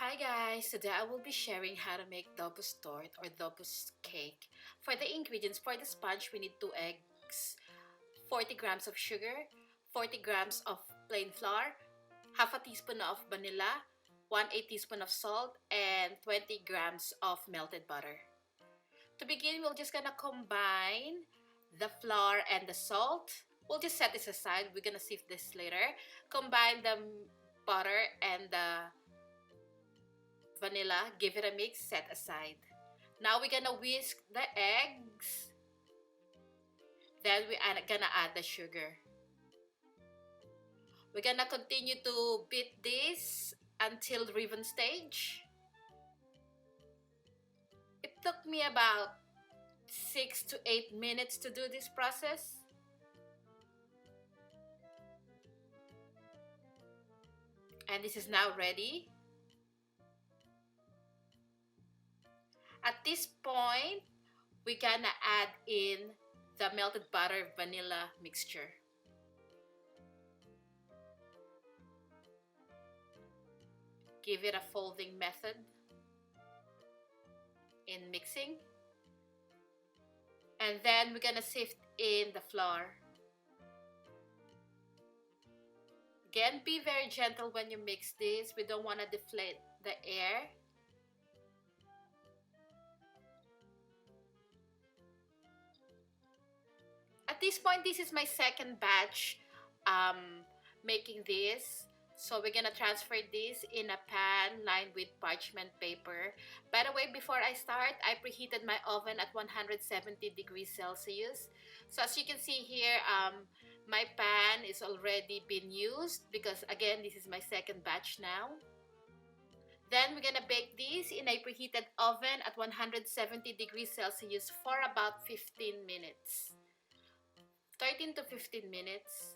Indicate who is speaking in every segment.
Speaker 1: Hi guys, today I will be sharing how to make Dobus tort or Dobus cake. For the ingredients, for the sponge we need 2 eggs, 40 grams of sugar, 40 grams of plain flour, half a teaspoon of vanilla, 1/8 teaspoon of salt, and 20 grams of melted butter. To begin, we're just gonna combine the flour and the salt. We'll just set this aside, we're gonna sieve this later. Combine the butter and the vanilla, give it a mix, set aside. Now we're gonna whisk the eggs, then we're gonna add the sugar. We're gonna continue to beat this until ribbon stage. It took me about 6 to 8 minutes to do this process. And this is now ready. At this point, we're gonna add in the melted butter vanilla mixture. Give it a folding method in mixing. And then we're gonna sift in the flour. Again, be very gentle when you mix this. We don't want to deflate the air. At this point, this is my second batch making this. So we're gonna transfer this in a pan lined with parchment paper. By the way, before I start, I preheated my oven at 170 degrees Celsius. So as you can see here, my pan is already been used because again, this is my second batch now. Then we're gonna bake this in a preheated oven at 170 degrees Celsius for about 15 minutes. 13 to 15 minutes.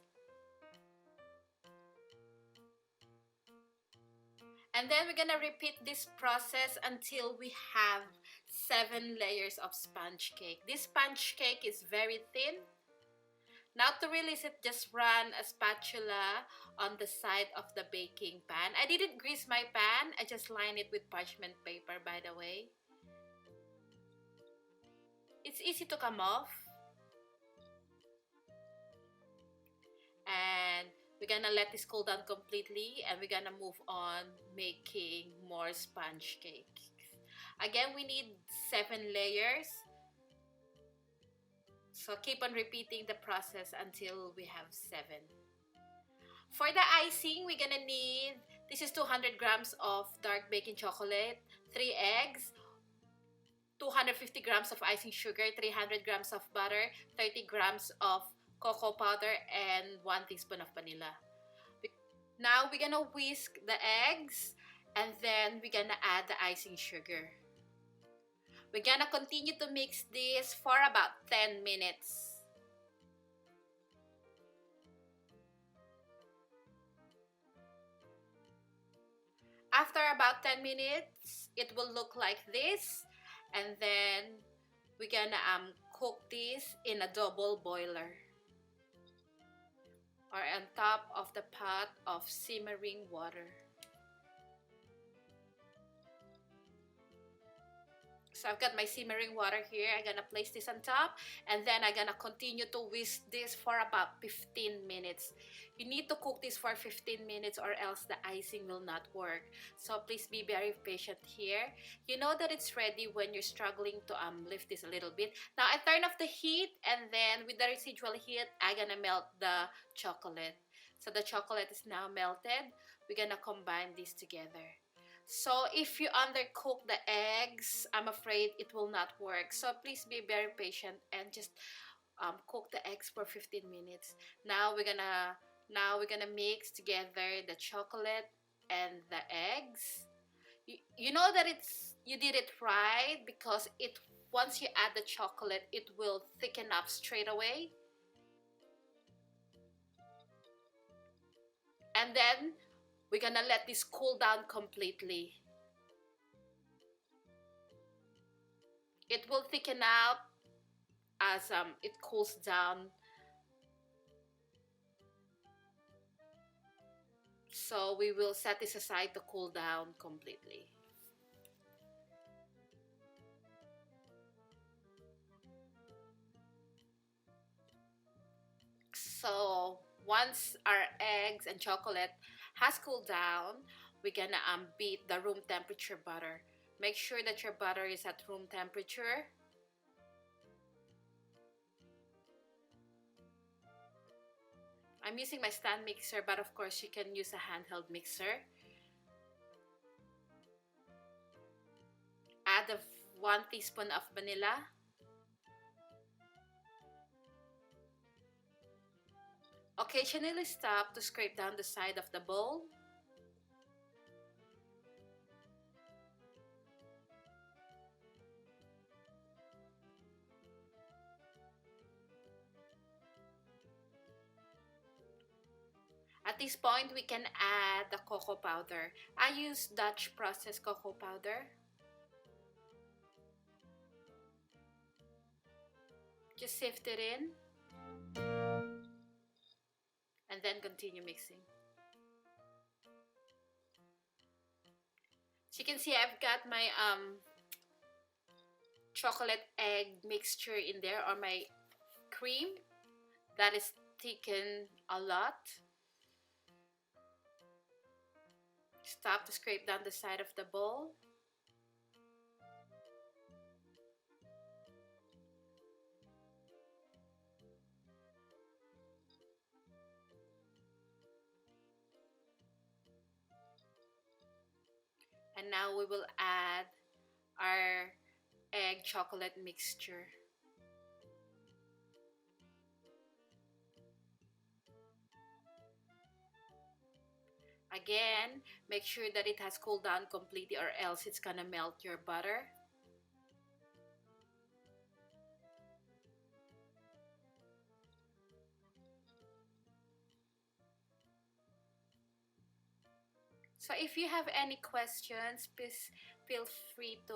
Speaker 1: And then we're gonna repeat this process until we have 7 layers of sponge cake. This sponge cake is very thin. Now to release it, just run a spatula on the side of the baking pan. I didn't grease my pan, I just lined it with parchment paper, by the way. It's easy to come off. And we're gonna let this cool down completely and we're gonna move on making more sponge cake. Again, we need 7 layers. So keep on repeating the process until we have 7. For the icing, we're gonna need, this is 200 grams of dark baking chocolate, 3 eggs, 250 grams of icing sugar, 300 grams of butter, 30 grams of cocoa powder, and 1 teaspoon of vanilla. Now we're gonna whisk the eggs and then we're gonna add the icing sugar. We're gonna continue to mix this for about 10 minutes. After about 10 minutes, it will look like this. And then we're gonna cook this in a double boiler or on top of the pot of simmering water. So I've got my simmering water here. I'm gonna place this on top and then I'm gonna continue to whisk this for about 15 minutes. You need to cook this for 15 minutes or else the icing will not work. So please be very patient here. You know that it's ready when you're struggling to lift this a little bit. Now I turn off the heat and then with the residual heat, I'm gonna melt the chocolate. So the chocolate is now melted. We're gonna combine these together. So if you undercook the eggs, I'm afraid it will not work. So please be very patient and just cook the eggs for 15 minutes. Now we're gonna mix together the chocolate and the eggs. You know that you did it right because once you add the chocolate, it will thicken up straight away. And then we're gonna let this cool down completely. It will thicken out as it cools down. So we will set this aside to cool down completely. So once our eggs and chocolate has cooled down, we're gonna beat the room temperature butter. Make sure that your butter is at room temperature. I'm using my stand mixer, but of course you can use a handheld mixer. Add 1 teaspoon of vanilla. Occasionally stop to scrape down the side of the bowl. At this point, we can add the cocoa powder. I use Dutch processed cocoa powder. Just sift it in and then continue mixing. So you can see I've got my chocolate egg mixture in there, or my cream that is thickened a lot. Stop to scrape down the side of the bowl. And now we will add our egg chocolate mixture. Again, make sure that it has cooled down completely, or else it's gonna melt your butter. So if you have any questions, please feel free to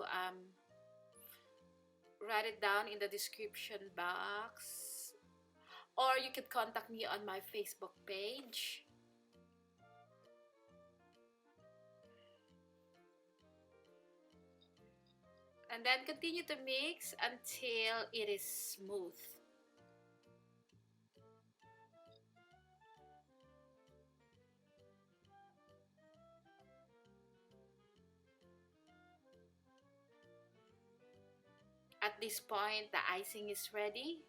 Speaker 1: write it down in the description box, or you could contact me on my Facebook page. And then continue to mix until it is smooth. At this point, the icing is ready.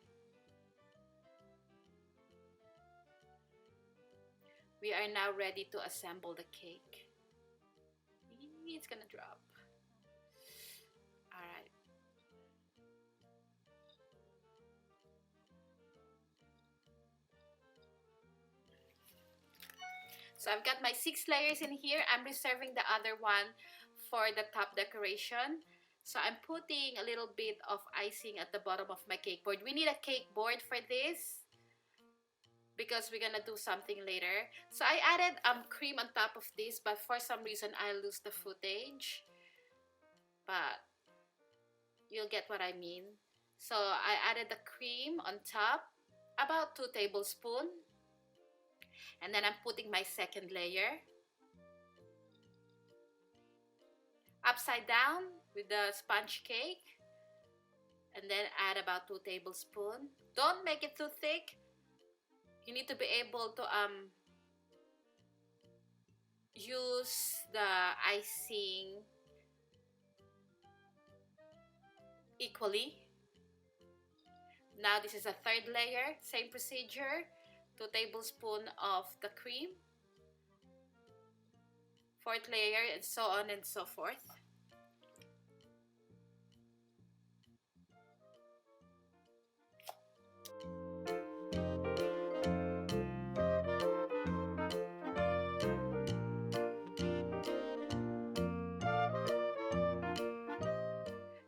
Speaker 1: We are now ready to assemble the cake. It's gonna drop. Alright. So I've got my 6 layers in here. I'm reserving the other one for the top decoration. So I'm putting a little bit of icing at the bottom of my cake board. We need a cake board for this because we're gonna do something later. So I added cream on top of this, but for some reason I lose the footage. But you'll get what I mean. So I added the cream on top, about 2 tablespoons. And then I'm putting my second layer upside down with the sponge cake, and then add about 2 tablespoons. Don't make it too thick. You need to be able to use the icing equally. Now this is a third layer, same procedure. 2 tablespoons of the cream, 4th layer, and so on and so forth.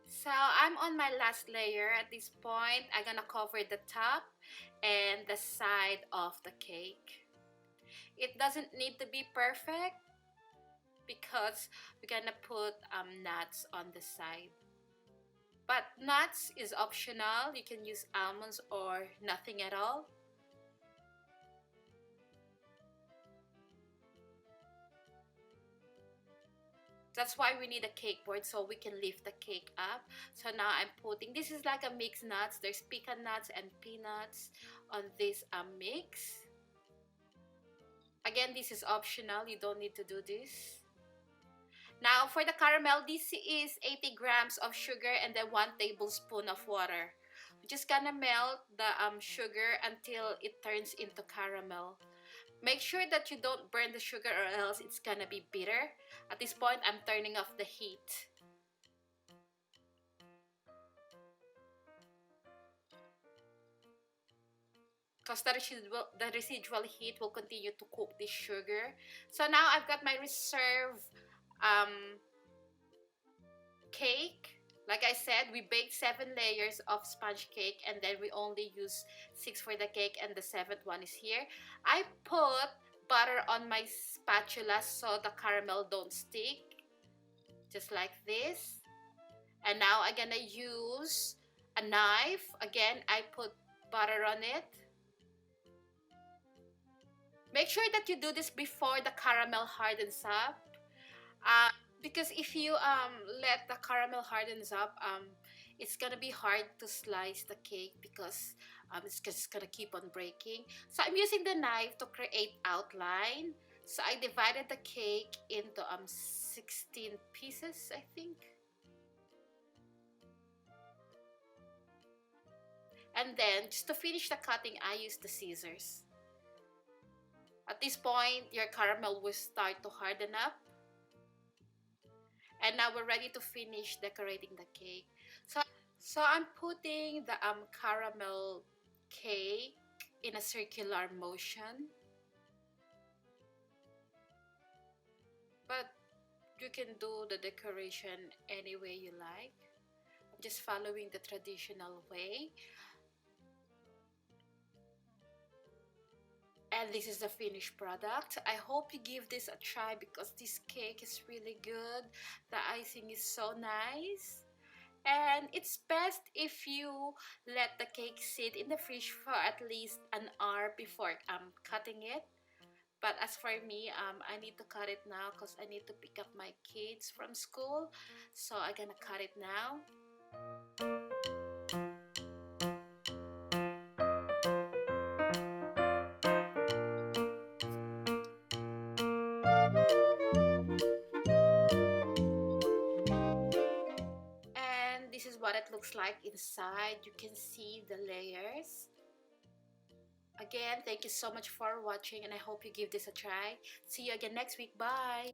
Speaker 1: So I'm on my last layer. At this point, I'm gonna cover the top and the side of the cake. It doesn't need to be perfect because we're gonna put nuts on the side. But nuts is optional. You can use almonds or nothing at all. That's why we need a cake board so we can lift the cake up. So now I'm putting, this is like a mixed nuts. There's pecan nuts and peanuts on this mix. Again, this is optional. You don't need to do this. Now for the caramel, this is 80 grams of sugar and then 1 tablespoon of water. We're just gonna melt the sugar until it turns into caramel. Make sure that you don't burn the sugar or else it's gonna be bitter. At this point, I'm turning off the heat. Because the residual heat will continue to cook this sugar. So now I've got my reserve um, cake. Like I said, we baked 7 layers of sponge cake and then we only use 6 for the cake and the 7th one is here. I put butter on my spatula so the caramel don't stick. Just like this. And now I'm gonna use a knife. Again, I put butter on it. Make sure that you do this before the caramel hardens up. Because if you let the caramel hardens up, it's gonna be hard to slice the cake because it's just gonna keep on breaking. So I'm using the knife to create outline. So I divided the cake into 16 pieces, I think. And then just to finish the cutting, I use the scissors. At this point, your caramel will start to harden up. And now we're ready to finish decorating the cake. So I'm putting the caramel cake in a circular motion. But you can do the decoration any way you like. I'm just following the traditional way. And this is the finished product. I hope you give this a try because this cake is really good. The icing is so nice. And it's best if you let the cake sit in the fridge for at least an hour before cutting it. But as for me, I need to cut it now because I need to pick up my kids from school. So I'm gonna cut it now. And this is what it looks like inside. You can see the layers. Again, thank you so much for watching and I hope you give this a try. See you again next week. Bye!